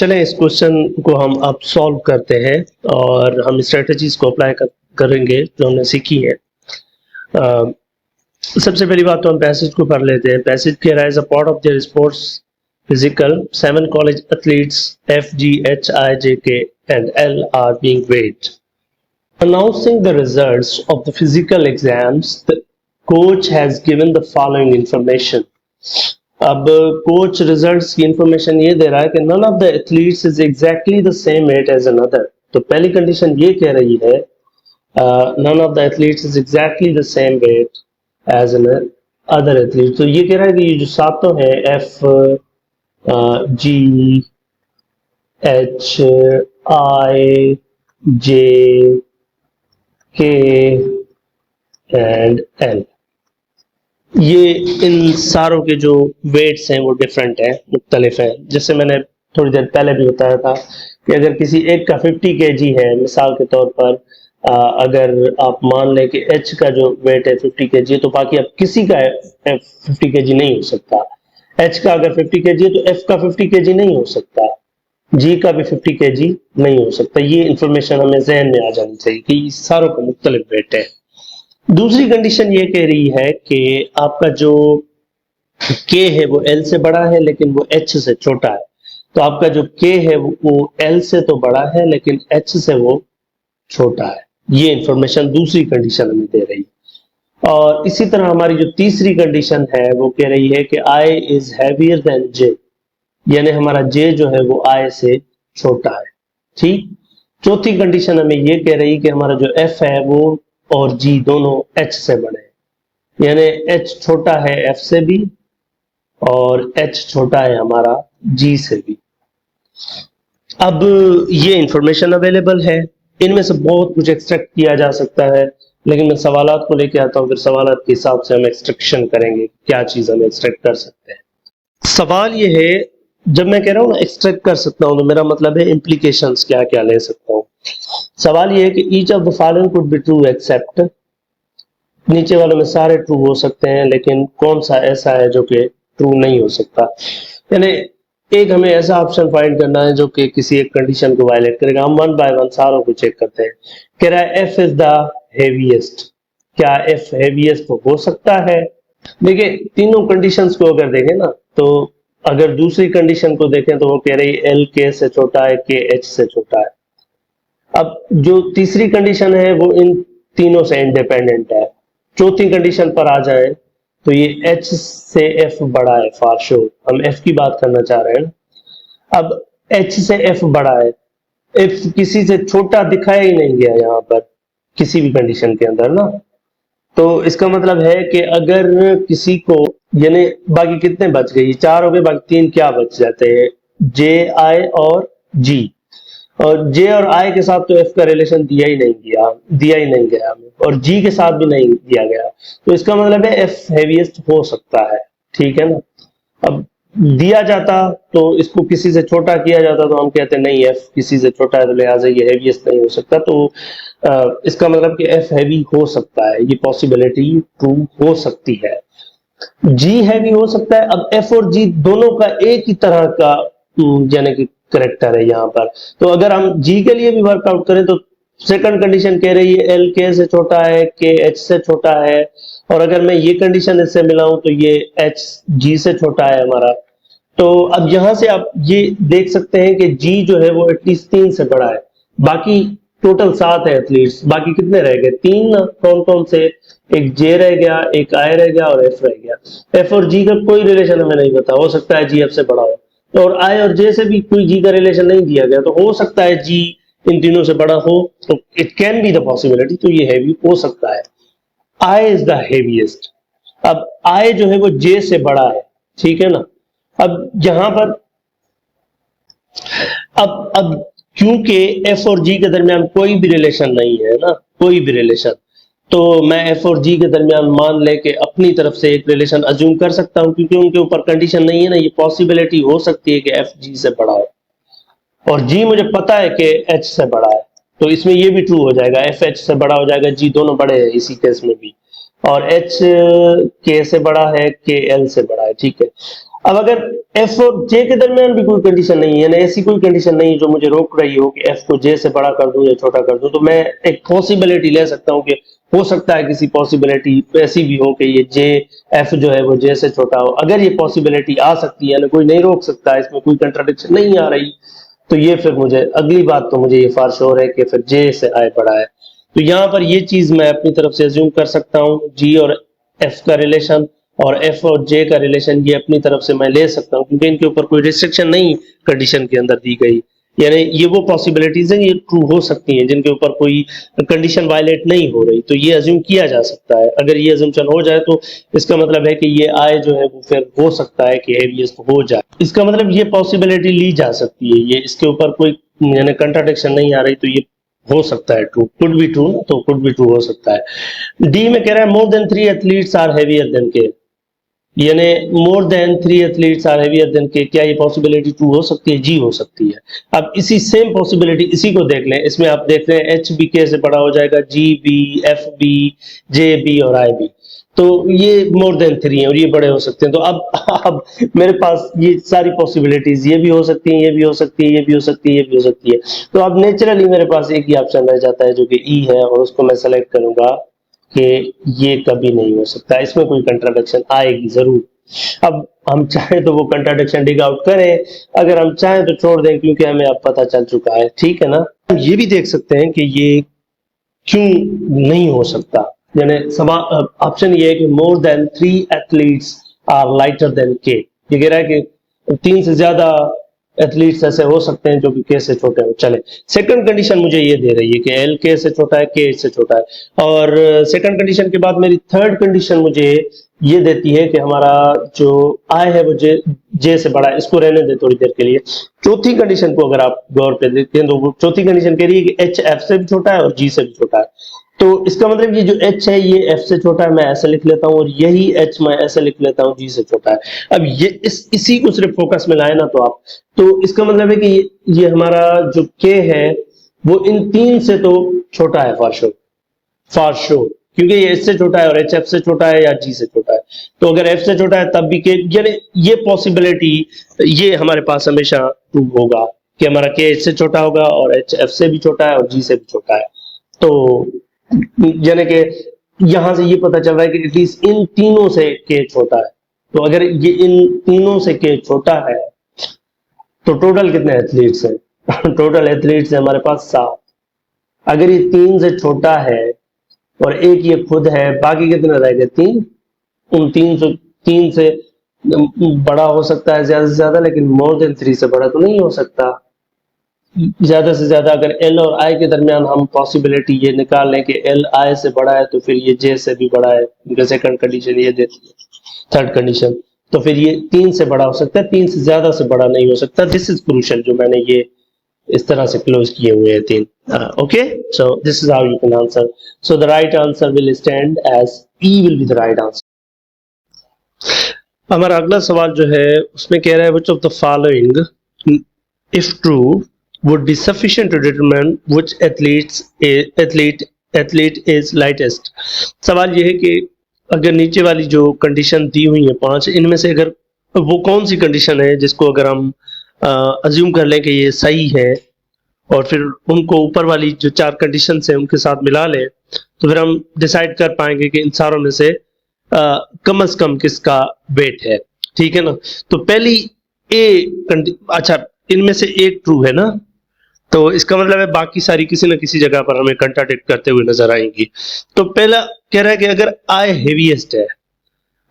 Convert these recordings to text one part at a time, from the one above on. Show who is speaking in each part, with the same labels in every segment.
Speaker 1: चलें इस क्वेश्चन को हम अब सॉल्व करते हैं और हम स्ट्रेटजीज को अप्लाई करेंगे जो हमने सीखी है। सबसे पहली बात तो हम पैसेज को पढ़ लेते हैं। पैसेज कह रहा है, as a part of their sports physical 7 college athletes F, G, H, I, J, K and L are being weighed. Announcing the results of the physical exams, the coach has given the following information. अब coach results की information ये दे रहा है कि none of the athletes is exactly the same weight as another. तो पहली condition ये कह रही है none of the athletes is exactly the same weight as another athlete. तो ये कह रहा है कि ये जो सातों हैं एफ, जी, एच, आई, जे, के एंड एल, ये इन सारों के जो वेट्स हैं वो डिफरेंट है, मुख्तलिफ है। जैसे मैंने थोड़ी देर पहले भी बताया था कि अगर किसी एक का 50 kg है, मिसाल के तौर पर अगर आप मान लें कि H का जो वेट है 50 kg है, तो बाकी अब किसी का 50 kg नहीं हो सकता। H का अगर 50 kg है तो F का 50 kg नहीं हो सकता, G का भी 50 kg नहीं हो सकता। ये इंफॉर्मेशन हमें जहन में आ जानी चाहिए कि सारों का मुख्तलिफ वेट है। दूसरी कंडीशन ये कह रही है कि आपका जो K है वो L से बड़ा है लेकिन वो H से छोटा है। तो आपका जो K है वो L से तो बड़ा है लेकिन H से वो छोटा है। ये इंफॉर्मेशन दूसरी कंडीशन हमें दे रही है। और इसी तरह हमारी जो तीसरी कंडीशन है वो कह रही है कि I is heavier than J, यानी हमारा J जो है वो I से छोटा है। ठीक। चौथी कंडीशन हमें ये कह रही है कि हमारा जो F है वो और G दोनों H से बड़े हैं, यानी H छोटा है F से भी और H छोटा है हमारा G से भी। अब ये इंफॉर्मेशन अवेलेबल है, इनमें से बहुत कुछ एक्सट्रैक्ट किया जा सकता है, लेकिन मैं सवालात को लेके आता हूँ, फिर सवालात के हिसाब से हम एक्सट्रैक्शन करेंगे, क्या चीज हम एक्सट्रैक्ट कर सकते हैं। सवाल ये है, जब मैं कह रहा हूँ ना एक्सट्रैक्ट कर सकता हूँ, तो मेरा मतलब है इम्प्लीकेशंस क्या क्या ले सकता हूँ। सवाल ये है कि each of the following could be true except, नीचे वालों में सारे ट्रू हो सकते हैं लेकिन कौन सा ऐसा है जो कि ट्रू नहीं हो सकता। यानी एक हमें ऐसा ऑप्शन फाइंड करना है जो कि किसी एक कंडीशन को वायलेट करेगा। हम वन बाय वन सारों को चेक करते हैं। कह रहा है एफ इज द हेवीएस्ट, क्या एफ हेवीएस्ट हो सकता है? देखिए तीनों कंडीशंस को अगर देखें ना, तो अगर दूसरी कंडीशन को देखें तो वो कह रही है एल के से छोटा है, के एच से छोटा है। अब जो तीसरी कंडीशन है वो इन तीनों से इंडिपेंडेंट है। चौथी कंडीशन पर आ जाए तो ये H से F बड़ा है, फॉर श्योर हम F की बात करना चाह रहे हैं। अब H से F बड़ा है, F किसी से छोटा दिखाया ही नहीं गया यहाँ पर किसी भी कंडीशन के अंदर ना। तो इसका मतलब है कि अगर किसी को, यानी बाकी कितने बच गए, 4 हो गए, बाकी 3 क्या बच जाते हैं, J, I और G। और J और I के साथ तो F का रिलेशन दिया ही नहीं गया हमें, और G के साथ भी नहीं दिया गया। तो इसका मतलब है F हेवीएस्ट हो सकता है, ठीक है ना। अब दिया जाता तो इसको किसी से छोटा किया जाता तो हम कहते नहीं F किसी से छोटा है तो लिहाजा ये हेवीएस्ट नहीं हो सकता। तो इसका मतलब कि F हैवी हो सकता है, ये पॉसिबिलिटी ट्रू हो सकती है। G हैवी हो सकता है। अब F और G दोनों का एक ही तरह का यानी कि करेक्टर है यहाँ पर। तो अगर हम G के लिए भी वर्कआउट करें तो सेकंड कंडीशन कह रही है L K से छोटा है, K H से छोटा है, और अगर मैं ये कंडीशन इससे मिलाऊं तो ये H G से छोटा है हमारा। तो अब यहां से आप ये देख सकते हैं कि G जो है वो एटलीस्ट 3 से बड़ा है। बाकी टोटल 7 है एथलीट्स, बाकी कितने रह गए? 3 ना। कौन कौन से? एक J रह गया, एक I रह गया और F रह गया। F और G का कोई रिलेशन हमें नहीं पता, हो सकता है G F से बड़ा हो, और I और J से भी कोई G का रिलेशन नहीं दिया गया, तो हो सकता है G इन तीनों से बड़ा हो। तो it can be the possibility, तो ये हैवी हो सकता है। I is the heaviest. अब I जो है वो J से बड़ा है, ठीक है ना। अब यहां पर अब क्योंकि F और G के दरमियान कोई भी रिलेशन नहीं है ना, कोई भी रिलेशन, तो मैं F और G के दरमियान मान ले के अपनी तरफ से एक रिलेशन अज्यूम कर सकता हूं, क्योंकि उनके ऊपर कंडीशन नहीं है ना। ये पॉसिबिलिटी हो सकती है कि F G से बड़ा हो, और G मुझे पता है कि H से बड़ा है, तो इसमें ये भी ट्रू हो जाएगा, F H से बड़ा हो जाएगा, G दोनों बड़े हैं इसी केस में भी, और H K से बड़ा है, K L से बड़ा है, ठीक है। अब अगर एफ और जे के दरमियान भी कोई कंडीशन नहीं है, यानी ऐसी कोई कंडीशन नहीं है जो मुझे रोक रही हो कि एफ को जे से बड़ा कर दूं या छोटा कर दूं, तो मैं एक पॉसिबिलिटी ले सकता हूं कि हो सकता है किसी पॉसिबिलिटी ऐसी भी हो कि ये जे एफ जो है वो जे से छोटा हो। अगर ये पॉसिबिलिटी आ सकती है ना, कोई नहीं रोक सकता, इसमें कोई कंट्राडिक्शन नहीं आ रही, तो ये फिर मुझे अगली बात तो मुझे ये फार श्योर है कि फिर जे से आई बड़ा है। तो यहाँ पर ये चीज मैं अपनी तरफ से अज्यूम कर सकता हूँ, जी और एफ का रिलेशन और एफ और जे का रिलेशन ये अपनी तरफ से मैं ले सकता हूँ, क्योंकि इनके ऊपर कोई रिस्ट्रिक्शन नहीं कंडीशन के अंदर दी गई, यानी ये वो पॉसिबिलिटीज हैं ये ट्रू हो सकती हैं जिनके ऊपर कोई कंडीशन वायलेट नहीं हो रही, तो ये अज्यूम किया जा सकता है। अगर ये अज्यूमशन हो जाए तो इसका मतलब है कि ये आय जो है वो फिर हो सकता है कि हेविएस्ट हो जाए, इसका मतलब ये पॉसिबिलिटी ली जा सकती है, ये इसके ऊपर कोई यानी कंट्राडिक्शन नहीं आ रही, तो ये हो सकता है ट्रू, कुड बी ट्रू, तो कुड बी ट्रू हो सकता है। डी में कह रहा है more than 3 athletes are heavier than K, यानी more than 3 athletes are heavier than K, क्या ये पॉसिबिलिटी ट्रू हो सकती है? जी हो सकती है। अब इसी सेम पॉसिबिलिटी इसी को देख लें, इसमें आप देख रहे हैं एच बी के से बड़ा हो जाएगा G B, F B, J B और आई बी, तो ये मोर देन 3 है और ये बड़े हो सकते हैं। तो अब मेरे पास ये सारी पॉसिबिलिटीज ये भी हो सकती है, ये भी हो सकती है, ये भी हो सकती है, ये भी हो सकती है, तो अब नेचुरली मेरे पास एक ही ऑप्शन रह जाता है जो कि ई है, और उसको मैं सेलेक्ट करूंगा कि ये कभी नहीं हो सकता, इसमें कोई कंट्राडिक्शन आएगी जरूर। अब हम चाहें तो वो कंट्राडिक्शन डिग आउट करें, अगर हम चाहें तो छोड़ दें, क्योंकि हमें अब पता चल चुका है, ठीक है ना। हम ये भी देख सकते हैं कि ये क्यों नहीं हो सकता, यानी ऑप्शन ये है कि more than 3 athletes are lighter than K, ये कह रहा है कि 3 से ज्यादा एथलीट्स ऐसे हो सकते हैं जो कि के से छोटे हो। चले, सेकंड कंडीशन मुझे ये दे रही है कि एल के से छोटा है, के से छोटा है, और सेकंड कंडीशन के बाद मेरी थर्ड कंडीशन मुझे ये देती है कि हमारा जो आई है वो जे से बड़ा है, इसको रहने दे थोड़ी देर के लिए। चौथी कंडीशन को अगर आप गौर पे देखते हैं तो चौथी कंडीशन कह रही है कि एच एफ से भी छोटा है और जी से भी छोटा है, तो इसका मतलब ये जो एच है ये एफ से छोटा है, मैं ऐसे लिख लेता हूं, और यही एच मैं ऐसे लिख लेता हूं, जी से छोटा है। अब ये इसी को सिर्फ फोकस में लाए ना तो आप, तो इसका मतलब है कि ये हमारा जो के है वो इन 3 से तो छोटा है फॉर श्योर, क्योंकि ये एच से छोटा है और एच एफ से छोटा है या जी से छोटा है, तो अगर एफ से छोटा है तब भी के, यानी ये पॉसिबिलिटी ये हमारे पास हमेशा ट्रू होगा कि हमारा के एच से छोटा होगा और एच एफ से भी छोटा है और जी से भी छोटा है। तो यानी कि यहां से ये पता चल रहा है कि एटलीस्ट इन तीनों से के छोटा है, तो अगर ये इन तीनों से के छोटा है तो टोटल कितने एथलीट्स हैं? टोटल एथलीट्स है हमारे पास 7। अगर ये 3 से छोटा है और एक ये खुद है, बाकी कितने रह गए? 3। उन 3 से बड़ा हो सकता है ज्यादा से ज्यादा, लेकिन मोर देन 3 से बड़ा तो नहीं हो सकता। ज्यादा से ज्यादा अगर एल और आई के दरमियान हम पॉसिबिलिटी ये निकाल लें कि एल आई से बड़ा है, तो फिर ये जे से भी बड़ा है, क्योंकि सेकंड कंडीशन ये देती है। थर्ड कंडीशन तो फिर ये 3 से बड़ा हो सकता है, 3 से ज्यादा से बड़ा नहीं हो सकता। दिस इज क्रूशियल, जो मैंने ये इस तरह से क्लोज किए हुए हैं 3। Okay, so this is how you can answer. So the right answer will stand as E will be the right answer. हमारा अगला सवाल जो है उसमें कह रहा है which of the following if true would be sufficient to determine which athlete is lightest। सवाल यह है कि अगर नीचे वाली जो कंडीशन दी हुई है 5, इनमें से अगर वो कौन सी कंडीशन है जिसको अगर हम अज्यूम कर लें कि ये सही है और फिर उनको ऊपर वाली जो 4 कंडीशन है उनके साथ मिला लें, तो फिर हम डिसाइड कर पाएंगे कि इन सारों में से कम से कम किसका वेट है, ठीक है ना। तो पहली अच्छा इनमें से एक ट्रू है ना, तो इसका मतलब है बाकी सारी किसी न किसी जगह पर हमें कंट्राडिक्ट करते हुए नजर आएंगी। तो पहला कह रहा है कि अगर आई हेवीएस्ट है,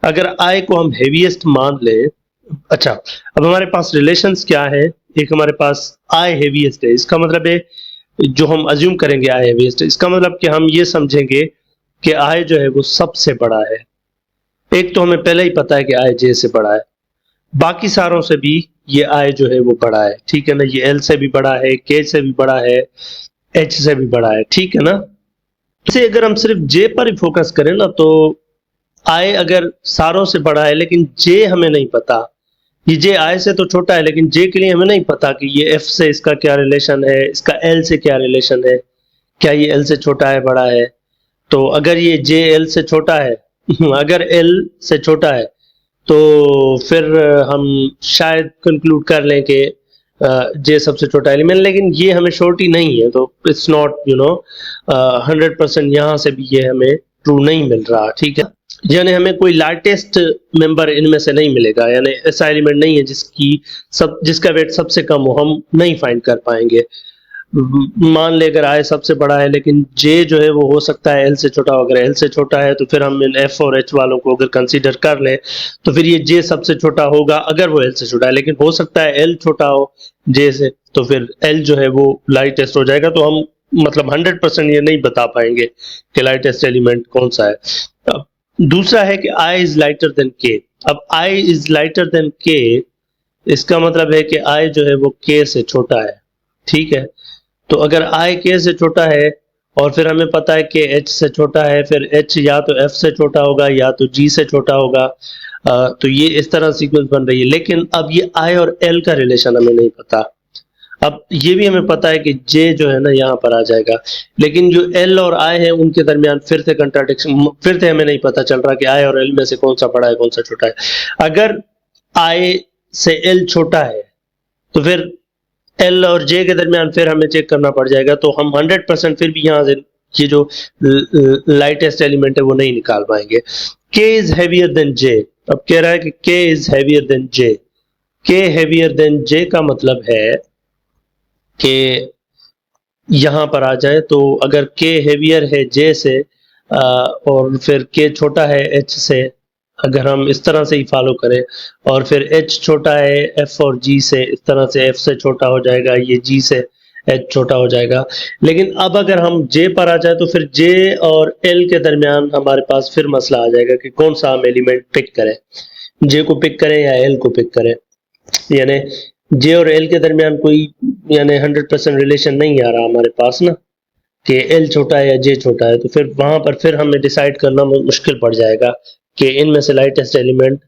Speaker 1: अगर आई को हम हेवीएस्ट मान ले, अच्छा अब हमारे पास रिलेशंस क्या है, एक हमारे पास आई हेवीएस्ट है, इसका मतलब है जो हम अज्यूम करेंगे आई हेवीएस्ट, इसका मतलब कि हम ये समझेंगे कि आई जो है वो सबसे बड़ा है। एक तो हमें पहले ही पता है कि आई जे से बड़ा है, बाकी सारों से भी ये आई जो है वो बड़ा है, ठीक है ना। ये एल से भी बड़ा है, के से भी बड़ा है, एच से भी बड़ा है, ठीक है ना। इसे अगर हम सिर्फ जे पर ही फोकस करें ना, तो आई अगर सारों से बड़ा है लेकिन जे हमें नहीं पता, ये जे आई से तो छोटा है लेकिन जे के लिए हमें नहीं पता कि ये एफ से इसका क्या रिलेशन है, इसका एल से क्या रिलेशन है, क्या ये एल से छोटा है बड़ा है। तो अगर ये जे एल से छोटा है अगर एल से छोटा है तो फिर हम शायद कंक्लूड कर लें कि जे सबसे छोटा एलिमेंट, लेकिन ये हमें श्योरिटी नहीं है, तो इट्स नॉट 100% यहाँ से भी ये हमें ट्रू नहीं मिल रहा, ठीक है। यानी हमें कोई लार्टेस्ट मेंबर इनमें से नहीं मिलेगा, यानी ऐसा एलिमेंट नहीं है जिसका वेट सबसे कम हो, हम नहीं फाइंड कर पाएंगे। मान ले अगर आई सबसे बड़ा है लेकिन जे जो है वो हो सकता है एल से छोटा हो, अगर एल से छोटा है तो फिर हम इन एफ और एच वालों को अगर कंसीडर कर लें तो फिर ये जे सबसे छोटा होगा अगर वो एल से छोटा है, लेकिन हो सकता है एल छोटा हो जे से, तो फिर एल जो है वो लाइटेस्ट हो जाएगा। तो हम मतलब 100% ये नहीं बता पाएंगे कि लाइटेस्ट एलिमेंट कौन सा है। अब दूसरा है कि आई इज लाइटर देन के। अब आई इज लाइटर देन के, इसका मतलब है कि आई जो है वो के से छोटा है, ठीक है। तो अगर आई के से छोटा है और फिर हमें पता है कि एच से छोटा है, फिर एच या तो एफ से छोटा होगा या तो जी से छोटा होगा, तो ये इस तरह सीक्वेंस बन रही है। लेकिन अब ये आई और एल का रिलेशन हमें नहीं पता। अब ये भी हमें पता है कि जे जो है ना यहाँ पर आ जाएगा, लेकिन जो एल और आई है उनके दरमियान फिर से कंट्राडिक्शन, फिर से हमें नहीं पता चल रहा कि आई और एल में से कौन सा बड़ा है कौन सा छोटा है। अगर आई से एल छोटा है तो फिर एल और जे के दरमियान फिर हमें चेक करना पड़ जाएगा, तो हम 100% फिर भी यहाँ से ये जो लाइटेस्ट एलिमेंट है वो नहीं निकाल पाएंगे। के इज हैवियर देन जे। अब कह रहा है कि के इज हैवियर देन जे। के हैवियर देन जे का मतलब है कि यहां पर आ जाए तो अगर के हैवियर है जे से और फिर के छोटा है एच से, अगर हम इस तरह से ही फॉलो करें, और फिर एच छोटा है एफ और जी से, इस तरह से एफ से छोटा हो जाएगा, ये जी से एच छोटा हो जाएगा। लेकिन अब अगर हम जे पर आ जाए तो फिर जे और एल के दरमियान हमारे पास फिर मसला आ जाएगा कि कौन सा हम एलिमेंट पिक करें, जे को पिक करें या एल को पिक करें। यानी जे और एल के दरमियान कोई यानी 100% रिलेशन नहीं आ रहा हमारे पास ना, कि एल छोटा है या जे छोटा है, तो फिर वहां पर फिर हमें डिसाइड करना मुश्किल पड़ जाएगा कि इनमें से लाइटेस्ट एलिमेंट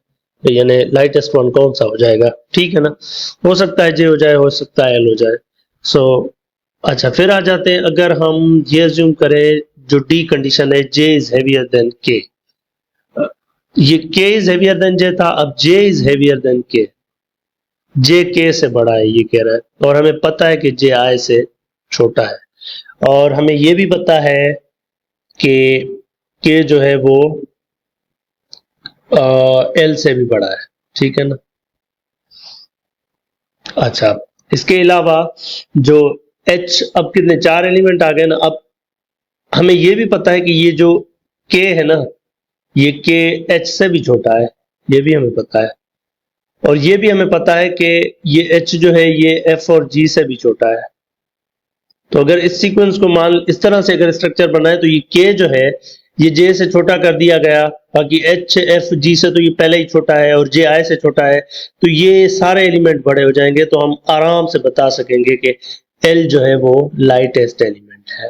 Speaker 1: यानी लाइटेस्ट वन कौन सा हो जाएगा, ठीक है ना। हो सकता है जे हो जाए, हो सकता है एल हो जाए। सो अच्छा, फिर आ जाते हैं, अगर हम ये अज्यूम करें जो डी कंडीशन है जे इज हैवियर देन के, ये के इज हैवियर देन जे था, अब जे इज हैवियर देन के, जे के से बड़ा है ये कह रहा है, और हमें पता है कि जे आई से छोटा है, और हमें ये भी पता है कि के जो है वो एल से भी बड़ा है, ठीक है ना। अच्छा, इसके अलावा जो एच, अब कितने 4 एलिमेंट आ गए ना। अब हमें ये भी पता है कि ये जो के है ना, ये के एच से भी छोटा है, ये भी हमें पता है। और ये भी हमें पता है कि ये एच जो है ये एफ और जी से भी छोटा है। तो अगर इस सीक्वेंस को मान इस तरह से अगर स्ट्रक्चर बनाए तो ये के जो है ये जे से छोटा कर दिया गया, बाकी एच एफ जी से तो ये पहले ही छोटा है और जे आई से छोटा है, तो ये सारे एलिमेंट बड़े हो जाएंगे, तो हम आराम से बता सकेंगे कि एल जो है वो लाइटेस्ट एलिमेंट है।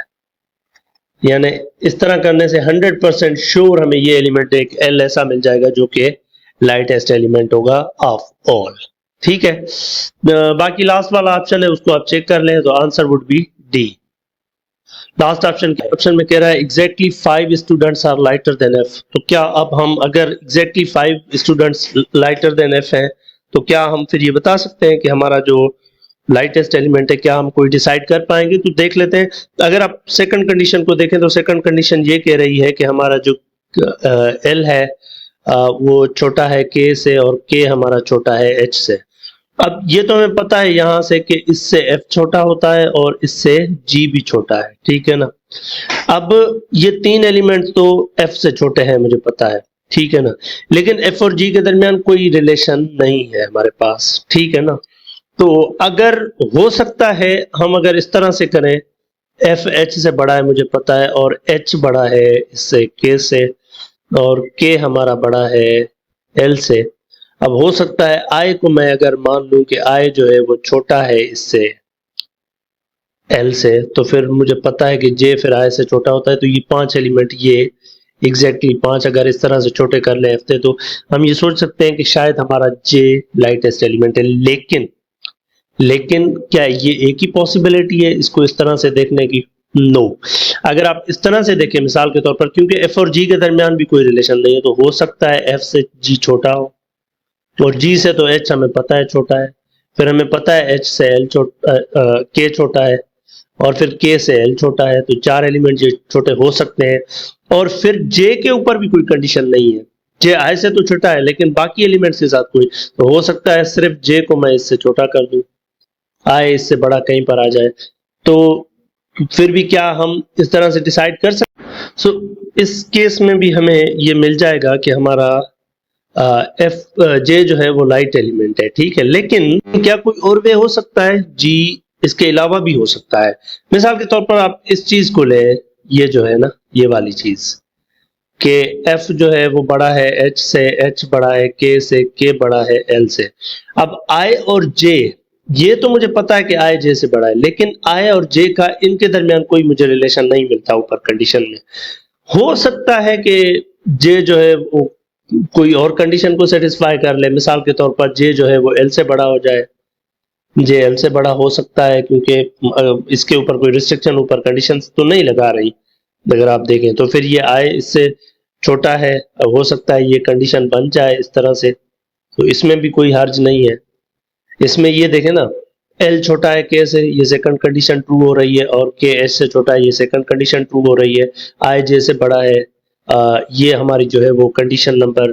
Speaker 1: यानी इस तरह करने से 100% श्योर हमें ये एलिमेंट एक एल ऐसा मिल जाएगा जो कि लाइटेस्ट एलिमेंट होगा ऑफ ऑल, ठीक है। बाकी लास्ट वाला ऑप्शन है उसको आप चेक कर लें, तो answer would be D. Last option में कह रहा है exactly 5 students are lighter than F. तो क्या अब हम अगर exactly 5 students lighter than F है तो क्या हम फिर ये बता सकते हैं कि हमारा जो लाइटेस्ट एलिमेंट है, क्या हम कोई डिसाइड कर पाएंगे? तो देख लेते हैं। अगर आप सेकंड कंडीशन को देखें तो सेकंड कंडीशन ये कह रही है कि हमारा जो एल है वो छोटा है के से और के हमारा छोटा है एच से। अब ये तो हमें पता है यहां से कि इससे एफ छोटा होता है और इससे जी भी छोटा है, ठीक है ना। अब ये 3 एलिमेंट तो एफ से छोटे हैं मुझे पता है, ठीक है ना, लेकिन एफ और जी के दरमियान कोई रिलेशन नहीं है हमारे पास, ठीक है ना। तो अगर हो सकता है हम अगर इस तरह से करें, एफ एच से बड़ा है मुझे पता है और एच बड़ा है इससे के से, और के हमारा बड़ा है एल से। अब हो सकता है आई को मैं अगर मान लूं कि आई जो है वो छोटा है इससे एल से, तो फिर मुझे पता है कि जे फिर आई से छोटा होता है, तो ये 5 एलिमेंट ये एग्जैक्टली 5 अगर इस तरह से छोटे कर ले एफ से, तो हम ये सोच सकते हैं कि शायद हमारा जे लाइटेस्ट एलिमेंट है। लेकिन क्या ये एक ही पॉसिबिलिटी है इसको इस तरह से देखने की? नो। अगर आप इस तरह से देखें मिसाल के तौर पर, क्योंकि एफ और जी के दरमियान भी कोई रिलेशन नहीं है, तो हो सकता है एफ से जी छोटा हो, और जी से तो एच हमें पता है छोटा है, फिर हमें पता है एच से एल के छोटा है, और फिर के से एल छोटा है, तो 4 एलिमेंट जो छोटे हो सकते हैं। और फिर जे के ऊपर भी कोई कंडीशन नहीं है, जे आई से तो छोटा है लेकिन बाकी एलिमेंट्स के साथ कोई, तो हो सकता है सिर्फ जे को मैं इससे छोटा कर दूं, आई इससे बड़ा कहीं पर आ जाए। तो फिर भी क्या हम इस तरह से डिसाइड कर सकते? सो इस केस में भी हमें ये मिल जाएगा कि हमारा एफ जे जो है वो लाइट एलिमेंट है, ठीक है। लेकिन क्या कोई और वे हो सकता है? जी इसके अलावा भी हो सकता है। मिसाल के तौर पर आप इस चीज को ले, ये जो है ना, ये वाली चीज कि एफ जो है वो बड़ा है एच से, एच बड़ा है के से, के बड़ा है एल से। अब आई और जे, ये तो मुझे पता है कि आई जे से बड़ा है, लेकिन आई और जे का इनके दरमियान कोई मुझे रिलेशन नहीं मिलता ऊपर कंडीशन में। हो सकता है कि जे जो है वो कोई और कंडीशन को सेटिस्फाई कर ले, मिसाल के तौर पर जे जो है वो एल से बड़ा हो जाए, जे एल से बड़ा हो सकता है क्योंकि इसके ऊपर कोई रिस्ट्रिक्शन ऊपर कंडीशन तो नहीं लगा रही। अगर आप देखें तो फिर ये आए इससे छोटा है, हो सकता है ये कंडीशन बन जाए इस तरह से, तो इसमें भी कोई हर्ज नहीं है। इसमें ये देखें ना, एल छोटा है के से, ये सेकंड कंडीशन ट्रू हो रही है, और के एस से छोटा है, ये सेकंड कंडीशन ट्रू हो रही है। आई जे से बड़ा है, ये हमारी जो है वो कंडीशन नंबर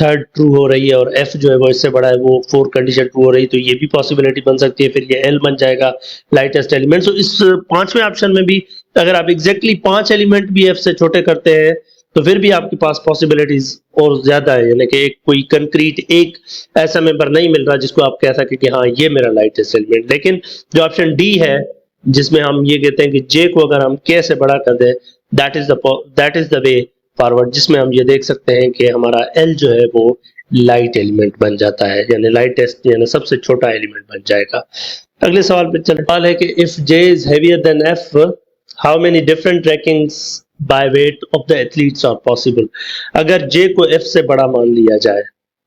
Speaker 1: थर्ड ट्रू हो रही है, और एफ जो है वो इससे बड़ा है, वो फोर्थ कंडीशन ट्रू हो रही है। तो ये भी पॉसिबिलिटी बन सकती है, फिर ये एल बन जाएगा लाइटेस्ट एलिमेंट। तो इस पांचवें ऑप्शन में भी अगर आप एग्जैक्टली 5 एलिमेंट भी एफ से छोटे करते हैं तो फिर भी आपके पास पॉसिबिलिटीज और ज्यादा है, यानी कि एक कोई कंक्रीट एक ऐसा मेंबर नहीं मिल रहा जिसको आप कह सके कि हाँ ये मेरा लाइटेस्ट एलिमेंट। लेकिन जो ऑप्शन डी है जिसमें हम ये कहते हैं कि जे को अगर हम के से बड़ा कर दें, that is the way forward, जिसमें हम ये देख सकते हैं कि हमारा एल जो है वो लाइट एलिमेंट बन जाता है, यानी लाइटेस्ट यानी सबसे छोटा एलिमेंट बन जाएगा। अगले सवाल पे चलते, सवाल है कि if J is heavier than F, how many different rankings by weight of the athletes are possible. अगर जे को एफ से बड़ा मान लिया जाए,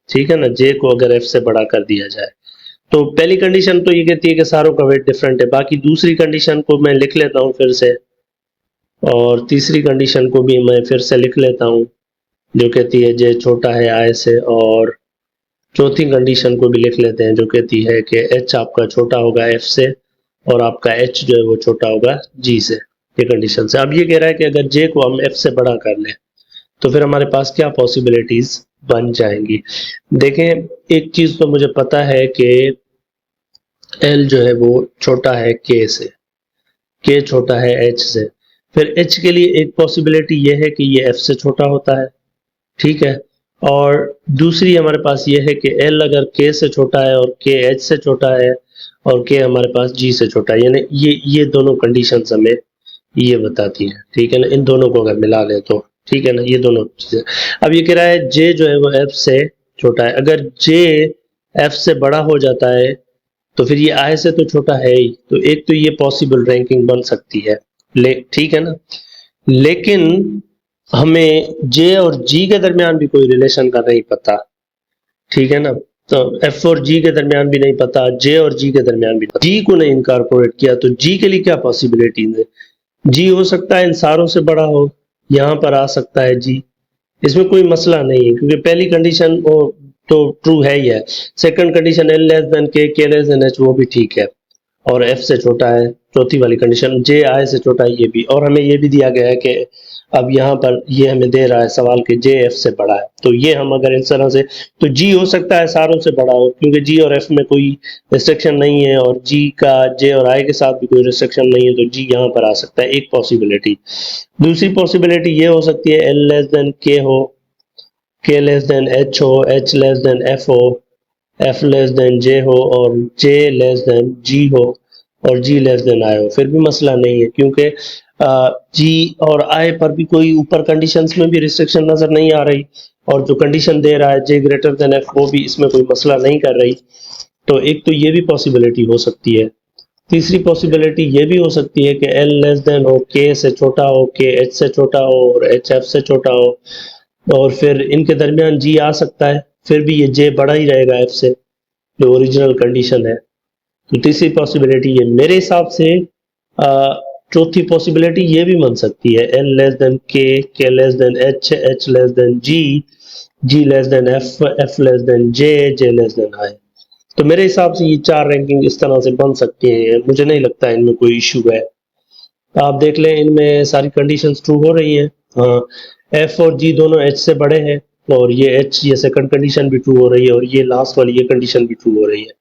Speaker 1: ठीक है ना, जे को अगर एफ से बड़ा कर दिया जाए, तो पहली कंडीशन तो ये कहती है कि सारों का वेट डिफरेंट है। बाकी दूसरी कंडीशन को मैं लिख लेता हूँ फिर से, और तीसरी कंडीशन को भी मैं फिर से लिख लेता हूँ जो कहती है जे छोटा है आई से, और चौथी कंडीशन को भी लिख लेते हैं जो कहती है कि एच आपका छोटा होगा एफ से, और आपका एच जो है वो छोटा होगा जी से, ये कंडीशन से। अब ये कह रहा है कि अगर जे को हम एफ से बड़ा कर लें तो फिर हमारे पास क्या पॉसिबिलिटीज बन जाएंगी। देखें, एक चीज तो मुझे पता है कि एल जो है वो छोटा है के से, के छोटा है एच से, फिर एच के लिए एक पॉसिबिलिटी ये है कि ये एफ से छोटा होता है, ठीक है। और दूसरी हमारे पास ये है कि एल अगर के से छोटा है और के एच से छोटा है, और के हमारे पास जी से छोटा है, यानी ये दोनों कंडीशंस हमें ये बताती है, ठीक है ना। इन दोनों को अगर मिला ले तो ठीक है ना, ये दोनों चीजें। अब ये कह रहा है जे जो है वो एफ से छोटा है, अगर जे एफ से बड़ा हो जाता है तो फिर ये आई से तो छोटा है ही, तो एक तो ये पॉसिबल रैंकिंग बन सकती है, ठीक है ना। लेकिन हमें जे और जी के दरमियान भी कोई रिलेशन का नहीं पता, ठीक है ना। तो एफ और जी के दरमियान भी नहीं पता, जे और जी के दरमियान भी जी को नहीं इनकारपोरेट किया, तो जी के लिए क्या पॉसिबिलिटीज है? जी हो सकता है इन सारों से बड़ा हो, यहां पर आ सकता है जी, इसमें कोई मसला नहीं है क्योंकि पहली कंडीशन वो तो ट्रू है ही है। Second condition L less than K less than H, वो भी ठीक है, और एफ से छोटा है। चौथी वाली कंडीशन जे आई से छोटा है, ये भी। और हमें ये भी दिया गया है कि अब यहाँ पर ये हमें दे रहा है सवाल कि जे एफ से बड़ा है, तो ये हम अगर इस तरह से, तो जी हो सकता है सारों से बड़ा हो क्योंकि जी और एफ में कोई रिस्ट्रिक्शन नहीं है, और जी का जे और आई के साथ भी कोई रिस्ट्रिक्शन नहीं है, तो जी यहाँ पर आ सकता है, एक पॉसिबिलिटी। दूसरी पॉसिबिलिटी ये हो सकती है एल लेस देन के हो, के लेस देन एच हो, एच लेस देन एफ हो, एफ लेस देन जे हो, और जे लेस देन जी हो, और जी लेस देन आई हो, फिर भी मसला नहीं है क्योंकि जी और आई पर भी कोई ऊपर कंडीशंस में भी रिस्ट्रिक्शन नजर नहीं आ रही, और जो कंडीशन दे रहा है जे ग्रेटर देन एफ, वो भी इसमें कोई मसला नहीं कर रही। तो एक तो ये भी पॉसिबिलिटी हो सकती है। तीसरी पॉसिबिलिटी ये भी हो सकती है कि एल लेस देन हो, के से छोटा हो, के एच से छोटा हो, और एच एफ से छोटा हो, और फिर इनके दरमियान जी आ सकता है, फिर भी ये जे बड़ा ही रहेगा एफ से, जो ओरिजिनल कंडीशन है। तो तीसरी पॉसिबिलिटी ये मेरे हिसाब से। चौथी पॉसिबिलिटी ये भी बन सकती है L less than K less than H, H less than G, G less than F, F less than J, J less than I. तो मेरे हिसाब से ये 4 रैंकिंग इस तरह से बन सकती है, मुझे नहीं लगता इनमें कोई इशू है। आप देख लें इनमें सारी कंडीशंस ट्रू हो रही हैं। हाँ, एफ और जी दोनों एच से बड़े हैं, और ये एच, ये सेकंड कंडीशन भी ट्रू हो रही है, और ये लास्ट वाली ये कंडीशन भी ट्रू हो रही है।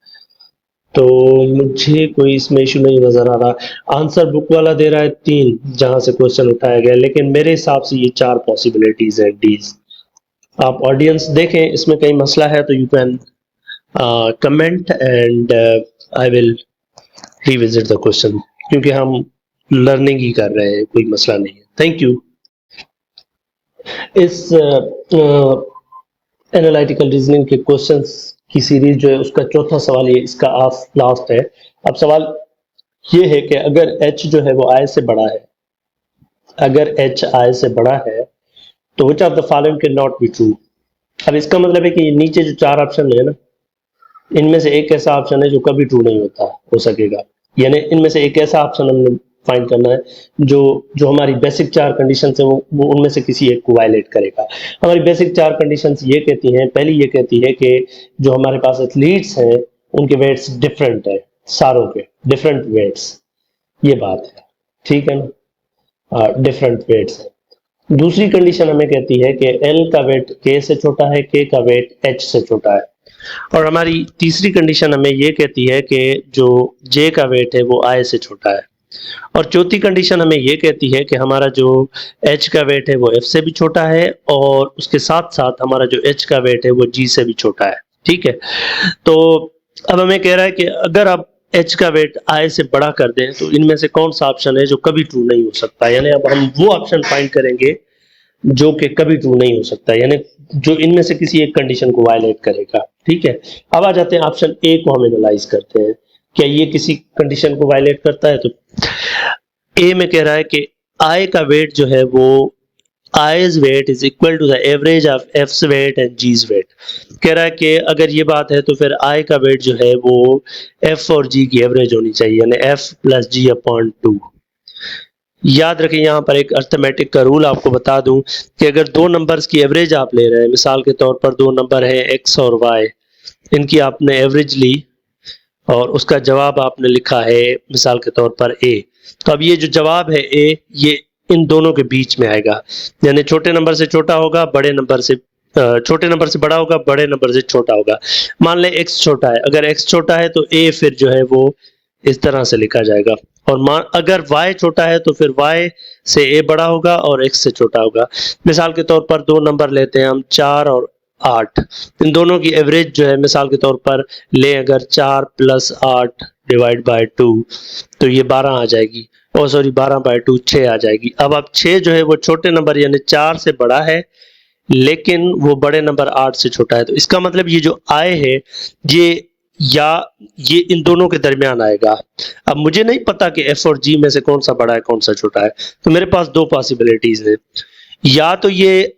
Speaker 1: तो मुझे कोई इसमें इशू नहीं नजर आ रहा। आंसर बुक वाला दे रहा है 3 जहां से क्वेश्चन उठाया गया, लेकिन मेरे हिसाब से ये 4 पॉसिबिलिटीज है डीज। आप ऑडियंस देखें इसमें कहीं मसला है तो you can comment and I will revisit the question, क्योंकि हम लर्निंग ही कर रहे हैं, कोई मसला नहीं है। Thank you. इस एनालिटिकल रीजनिंग के क्वेश्चंस की सीरीज जो है उसका चौथा सवाल ये इसका लास्ट है। अब सवाल ये है कि अगर h जो है वो i से बड़ा है, अगर h i से बड़ा है तो which of the following can not be true. अब इसका मतलब है कि नीचे जो 4 ऑप्शन है ना, इनमें से एक ऐसा ऑप्शन है जो कभी ट्रू नहीं हो सकेगा। यानी इनमें से एक ऐसा ऑप्शन हमने फाइंड करना है जो जो हमारी बेसिक 4 कंडीशन है वो उनमें से किसी एक को वायलेट करेगा। हमारी बेसिक 4 कंडीशंस ये कहती हैं, पहली ये कहती है कि जो हमारे पास एथलीट्स हैं उनके वेट्स डिफरेंट है, सारों के डिफरेंट वेट्स, ये बात है, ठीक है ना, डिफरेंट वेट्स है। दूसरी कंडीशन हमें कहती है कि एल का वेट के से छोटा है, के का वेट एच से छोटा है। और हमारी तीसरी कंडीशन हमें ये कहती है कि जो जे का वेट है वो आई से छोटा है। और चौथी कंडीशन हमें ये कहती है कि हमारा जो एच का वेट है वो एफ से भी छोटा है, और उसके साथ साथ हमारा जो एच का वेट है वो जी से भी छोटा है, ठीक है। तो अब हमें कह रहा है कि अगर आप एच का वेट आई से बड़ा कर दें तो इनमें से कौन सा ऑप्शन है जो कभी ट्रू नहीं हो सकता। यानी अब हम वो ऑप्शन फाइंड करेंगे जो कि कभी ट्रू नहीं हो सकता, यानी जो इनमें से किसी एक कंडीशन को वायलेट करेगा, ठीक है। अब आ जाते हैं ऑप्शन ए को हम एनालाइज करते हैं, क्या ये किसी कंडीशन को वायलेट करता है। तो ए में कह रहा है कि आई का वेट जो है वो I's weight is equal to the average of F's weight and G's weight। कह रहा है कि अगर ये बात है तो फिर I का वेट जो है वो F और G की एवरेज होनी चाहिए, यानी F प्लस G अपॉन 2। याद रखें यहाँ पर एक अर्थमेटिक का रूल आपको बता दूं कि अगर दो नंबर्स की एवरेज आप ले रहे हैं, मिसाल के तौर पर दो नंबर है x और y, इनकी आपने एवरेज ली और उसका जवाब आपने लिखा है मिसाल के तौर पर a, तो अब ये जो जवाब है a ये इन दोनों के बीच में आएगा, यानी छोटे नंबर से छोटा होगा, बड़े नंबर से छोटे नंबर से बड़ा होगा, बड़े नंबर से छोटा होगा। मान ले x छोटा है, अगर x छोटा है तो a फिर जो है वो इस तरह से लिखा जाएगा, और अगर y छोटा है तो फिर y से a बड़ा होगा और x से छोटा होगा। मिसाल के तौर पर दो नंबर लेते हैं हम 4 और 8, इन दोनों की एवरेज जो है मिसाल के तौर पर ले अगर 4 प्लस 8 डिवाइड बाय 2 तो ये 12 आ जाएगी, और सॉरी 12 बाय 2 6 आ जाएगी। अब 6 जो है वो छोटे नंबर यानी 4 से बड़ा है, लेकिन वो बड़े नंबर 8 से छोटा है। तो इसका मतलब ये जो आय है ये इन दोनों के दरमियान आएगा। अब मुझे नहीं पता कि एफ और जी में से कौन सा बड़ा है कौन सा छोटा है, तो मेरे पास दो पॉसिबिलिटीज है, या तो ये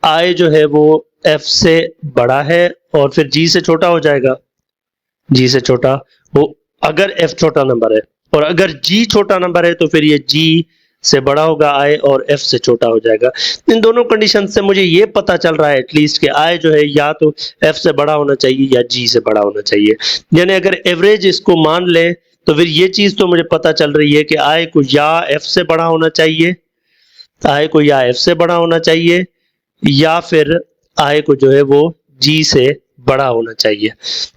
Speaker 1: आय जो है वो एफ से बड़ा है और फिर जी से छोटा हो जाएगा, जी से छोटा वो अगर एफ छोटा नंबर है, और अगर जी छोटा नंबर है तो फिर ये जी से बड़ा होगा आई और एफ से छोटा हो जाएगा। इन दोनों कंडीशन से मुझे ये पता चल रहा है एटलीस्ट कि आई जो है या तो एफ से बड़ा होना चाहिए या जी से बड़ा होना चाहिए। यानी अगर एवरेज इसको मान ले तो फिर ये चीज तो मुझे पता चल रही है कि आई को या एफ से बड़ा होना चाहिए, आई को या एफ से बड़ा होना चाहिए, या फिर आई को जो है वो जी से बड़ा होना चाहिए।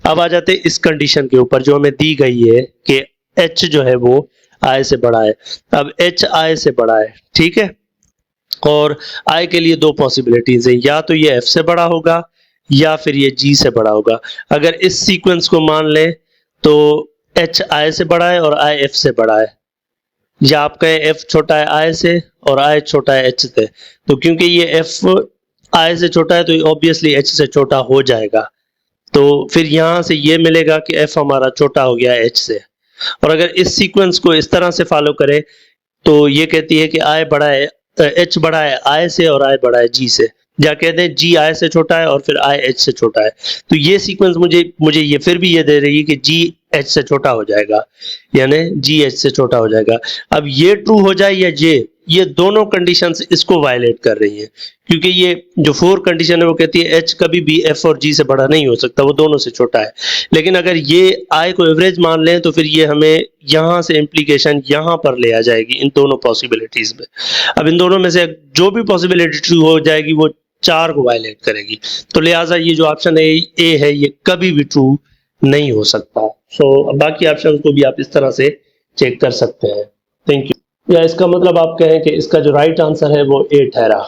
Speaker 1: अब आ जाते हैं इस कंडीशन के ऊपर जो हमें दी गई है कि एच जो है वो आई से बड़ा है। अब एच आई से बड़ा है, ठीक है, और आई के लिए दो पॉसिबिलिटीज है, या तो ये एफ से बड़ा होगा या फिर ये जी से बड़ा होगा। अगर इस सीक्वेंस को मान लें तो एच आई से बड़ा है और आई एफ से बड़ा है, या आप कहें एफ छोटा है आई से और आई छोटा है एच से, तो क्योंकि ये एफ आई से छोटा है तो ऑब्वियसली एच से छोटा हो जाएगा, तो फिर यहां से ये मिलेगा कि एफ हमारा छोटा हो गया एच से। और अगर इस सीक्वेंस को इस तरह से फॉलो करें तो ये कहती है कि आई बड़ा है, एच बड़ा है आई से और आई बड़ा है जी से, या कहते हैं जी आई से छोटा है और फिर आई एच से छोटा है। तो ये सीक्वेंस मुझे ये फिर भी ये दे रही है कि जी एच से छोटा हो जाएगा, यानी जी एच से छोटा हो जाएगा। अब ये ट्रू हो जाए या ये दोनों कंडीशंस इसको वायलेट कर रही हैं, क्योंकि ये जो 4 कंडीशन है वो कहती है एच कभी भी एफ और जी से बड़ा नहीं हो सकता, वो दोनों से छोटा है। लेकिन अगर ये आई को एवरेज मान लें तो फिर ये हमें यहाँ से इम्प्लीकेशन यहाँ पर ले आ जाएगी इन दोनों पॉसिबिलिटीज में। अब इन दोनों में से जो भी पॉसिबिलिटी ट्रू हो जाएगी वो 4 को वायलेट करेगी, तो लिहाजा ये जो ऑप्शन ए है ये कभी भी ट्रू नहीं हो सकता। सो बाकी ऑप्शन को भी आप इस तरह से चेक कर सकते हैं। Thank you. या इसका मतलब आप कहें कि इसका जो राइट आंसर है वो ए ठहरा।